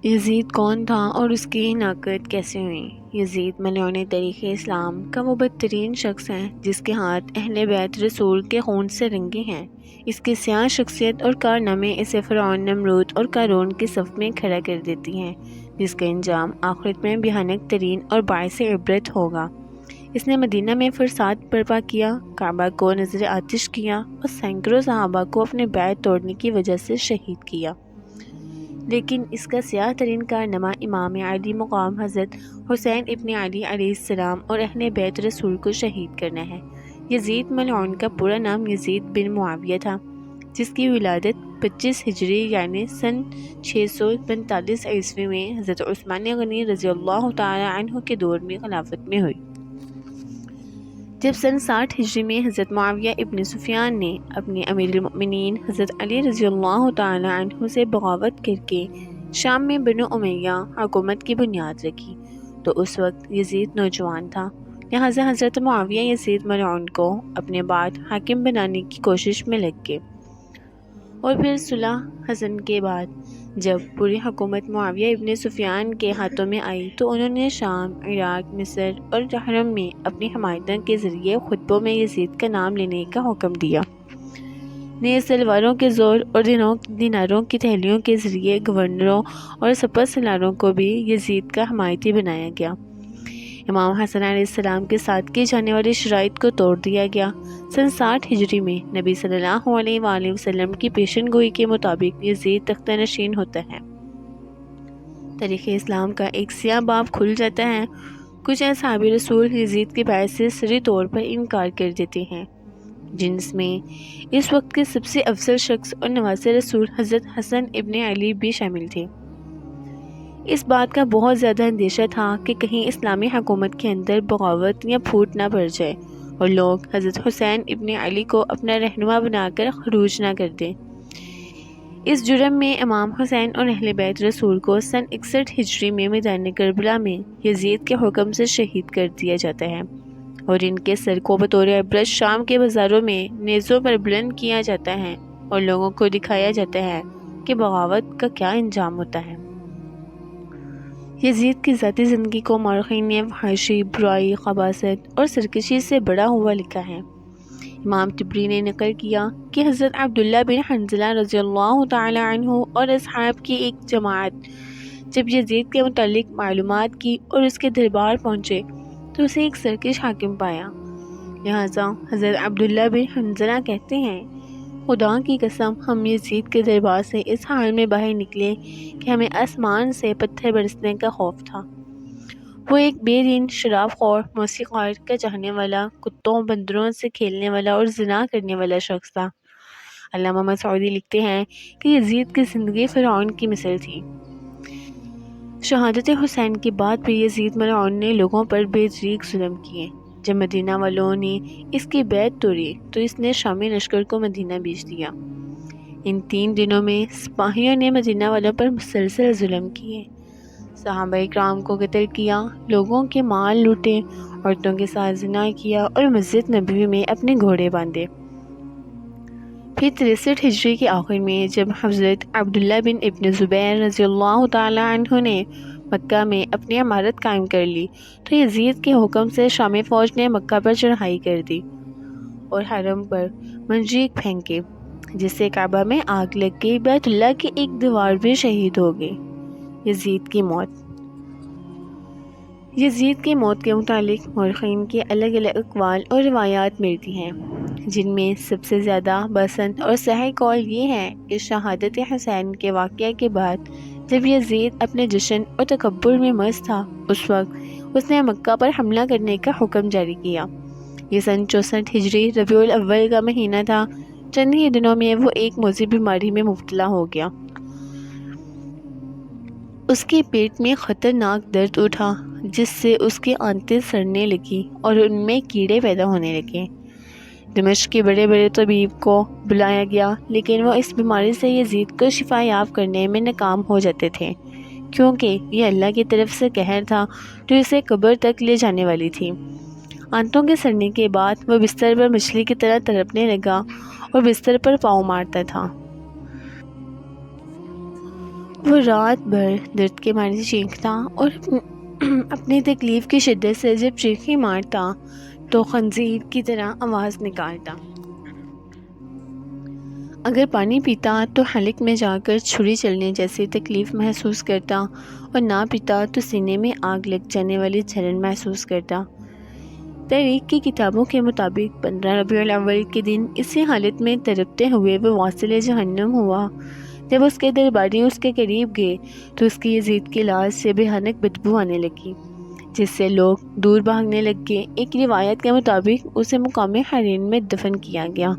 یزید کون تھا اور اس کی ہلاکت کیسے ہوئی؟ یزید ملعون تاریخ اسلام کا وہ بدترین شخص ہے جس کے ہاتھ اہل بیت رسول کے خون سے رنگے ہیں۔ اس کی سیاہ شخصیت اور کارنامے اسے فرعون، نمرود اور قارون کے صف میں کھڑا کر دیتی ہیں، جس کا انجام آخرت میں بھیانک ترین اور باعث عبرت ہوگا۔ اس نے مدینہ میں فساد برپا کیا، کعبہ کو نذر آتش کیا اور سینکڑوں صحابہ کو اپنے بیعت توڑنے کی وجہ سے شہید کیا۔ لیکن اس کا سیاہ ترین کارنامہ امام علی مقام حضرت حسین ابن علی علیہ السلام اور اہل بیت رسول کو شہید کرنا ہے۔ یزید ملعون کا پورا نام یزید بن معاویہ تھا، جس کی ولادت 25 ہجری یعنی سن 645 عیسوی میں حضرت عثمان غنی رضی اللہ تعالی عنہ کے دور میں خلافت میں ہوئی، جب سن 60 ہجری میں حضرت معاویہ ابن سفیان نے اپنے امیر المؤمنین حضرت علی رضی اللہ تعالی عنہ سے بغاوت کر کے شام میں بنو امیہ حکومت کی بنیاد رکھی، تو اس وقت یزید نوجوان تھا، لہذا حضرت معاویہ یزید ملعون کو اپنے بعد حاکم بنانے کی کوشش میں لگ گئے، اور پھر صلح حسن کے بعد جب پوری حکومت معاویہ ابن سفیان کے ہاتھوں میں آئی تو انہوں نے شام، عراق، مصر اور حرم میں اپنی حمایتوں کے ذریعے خطبوں میں یزید کا نام لینے کا حکم دیا۔ نئے تلواروں کے زور اور دیناروں کی تھیلیوں کے ذریعے گورنروں اور سپہ سالاروں کو بھی یزید کا حمایتی بنایا گیا۔ امام حسن علیہ السلام کے ساتھ کی جانے والی شرائط کو توڑ دیا گیا۔ سن 60 ہجری میں نبی صلی اللہ علیہ وآلہ وسلم کی پیشن گوئی کے مطابق یزید تختہ نشین ہوتا ہے۔ تاریخ اسلام کا ایک سیاہ باب کھل جاتا ہے۔ کچھ اصحاب رسول یزید کے بیعت سے سری طور پر انکار کر دیتے ہیں، جن میں اس وقت کے سب سے افضل شخص اور نواسہ رسول حضرت حسن ابن علی بھی شامل تھے۔ اس بات کا بہت زیادہ اندیشہ تھا کہ کہیں اسلامی حکومت کے اندر بغاوت یا پھوٹ نہ پڑ جائے اور لوگ حضرت حسین ابن علی کو اپنا رہنما بنا کر خروج نہ کر دیں۔ اس جرم میں امام حسین اور اہل بیت رسول کو سن 61 ہجری میں میدان کربلا میں یزید کے حکم سے شہید کر دیا جاتا ہے، اور ان کے سر کو بطور عبرت شام کے بازاروں میں نیزوں پر بلند کیا جاتا ہے اور لوگوں کو دکھایا جاتا ہے کہ بغاوت کا کیا انجام ہوتا ہے۔ یزید کی ذاتی زندگی کو مورخین نے فحاشی، برائی، خباثت اور سرکشی سے بڑا ہوا لکھا ہے۔ امام طبری نے نقل کیا کہ حضرت عبداللہ بن حنظلہ رضی اللہ تعالی عنہ اور اصحاب کی ایک جماعت جب یزید کے متعلق معلومات کی اور اس کے دربار پہنچے تو اسے ایک سرکش حاکم پایا، لہذا حضرت عبداللہ بن حنظلہ کہتے ہیں، خدا کی قسم ہم یزید کے دربار سے اس حال میں باہر نکلے کہ ہمیں آسمان سے پتھر برسنے کا خوف تھا۔ وہ ایک بے دین، شراب خور، موسیقار کا چاہنے والا، کتوں بندروں سے کھیلنے والا اور زنا کرنے والا شخص تھا۔ علامہ مسعودی لکھتے ہیں کہ یزید کی زندگی فرعون کی مثل تھی۔ شہادت حسین کے بعد بھی یزید ملعون نے لوگوں پر بے دریغ ظلم کیے۔ جب مدینہ والوں نے اس کی بیعت توڑی تو اس نے شامی لشکر کو مدینہ بھیج دیا۔ ان 3 دنوں میں سپاہیوں نے مدینہ والوں پر مسلسل ظلم کیے، صحابہ کرام کو قتل کیا، لوگوں کے مال لوٹے، عورتوں کے ساتھ زنا کیا اور مسجد نبوی میں اپنے گھوڑے باندھے۔ پھر 63 ہجری کے آخر میں جب حضرت عبداللہ بن ابن زبیر رضی اللہ تعالی عنہ نے مکہ میں اپنی عمارت قائم کر لی تو یزید کے حکم سے شامی فوج نے مکہ پر چڑھائی کر دی اور حرم پر منجنیق پھینکے، جس سے کعبہ میں آگ لگ گئی، بیت اللہ کی ایک دیوار بھی شہید ہو گئی۔ یزید کی موت۔ یزید کی موت کے متعلق مورخین کے الگ الگ اقوال اور روایات ملتی ہیں، جن میں سب سے زیادہ پسند اور صحیح قول یہ ہے کہ شہادت حسین کے واقعہ کے بعد جب یزید اپنے جشن اور تکبر میں مست تھا، اس وقت اس نے مکہ پر حملہ کرنے کا حکم جاری کیا۔ یہ سن 64 ہجری ربیع الاول کا مہینہ تھا۔ چند ہی دنوں میں وہ ایک موذی بیماری میں مبتلا ہو گیا۔ اس کے پیٹ میں خطرناک درد اٹھا جس سے اس کی آنتیں سڑنے لگیں اور ان میں کیڑے پیدا ہونے لگے۔ دمشق کے بڑے بڑے طبیب کو بلایا گیا، لیکن وہ اس بیماری سے یزید کو شفا یاب کرنے میں ناکام ہو جاتے تھے، کیونکہ یہ اللہ کی طرف سے قہر تھا جو اسے قبر تک لے جانے والی تھی۔ آنتوں کے سڑنے کے بعد وہ بستر پر مچھلی کی طرح تڑپنے لگا اور بستر پر پاؤں مارتا تھا۔ وہ رات بھر درد کے مارے چیختا اور اپنی تکلیف کی شدت سے جب چیخی مارتا تو خنزیر کی طرح آواز نکالتا۔ اگر پانی پیتا تو حلق میں جا کر چھری چلنے جیسی تکلیف محسوس کرتا اور نہ پیتا تو سینے میں آگ لگ جانے والی جلن محسوس کرتا۔ تاریخ کی کتابوں کے مطابق 15 ربیع الاول کے دن اسی حالت میں تڑپتے ہوئے وہ واصل جہنم ہوا۔ جب اس کے درباری اس کے قریب گئے تو اس کی یزید کی لاش سے بھیانک بدبو آنے لگی، جس سے لوگ دور بھاگنے لگ گئے۔ ایک روایت کے مطابق اسے مقام حرین میں دفن کیا گیا۔